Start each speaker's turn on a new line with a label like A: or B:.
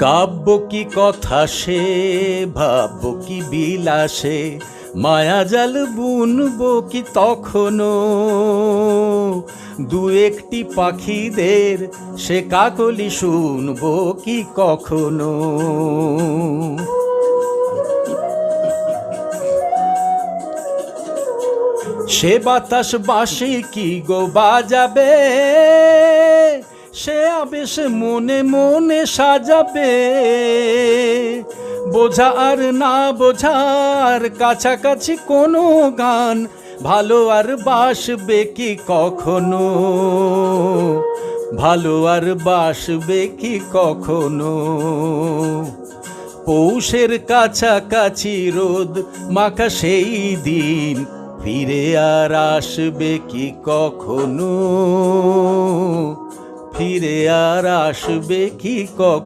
A: কাব্য কি কথা সে, ভাবব কি বিলাসে, মায়াজাল বুনব কি তখনো, দু একটি পাখিদের সে কাকলি শুনব কি কখনো। সে বাতাস বাঁশি কি গো বাজাবে, সে আবেশ মনে মনে সাজাবে, বোঝা আর না বোঝার কাছাকাছি কোনো গান ভালো আর বাসবে কি কখনো, ভালো আর বাসবে কি কখনো। পৌষের কাছাকাছি রোদ মাখা সেই দিন ফিরে আর আসবে কি কখনো, ফিরে আর আসবে কি কখনো।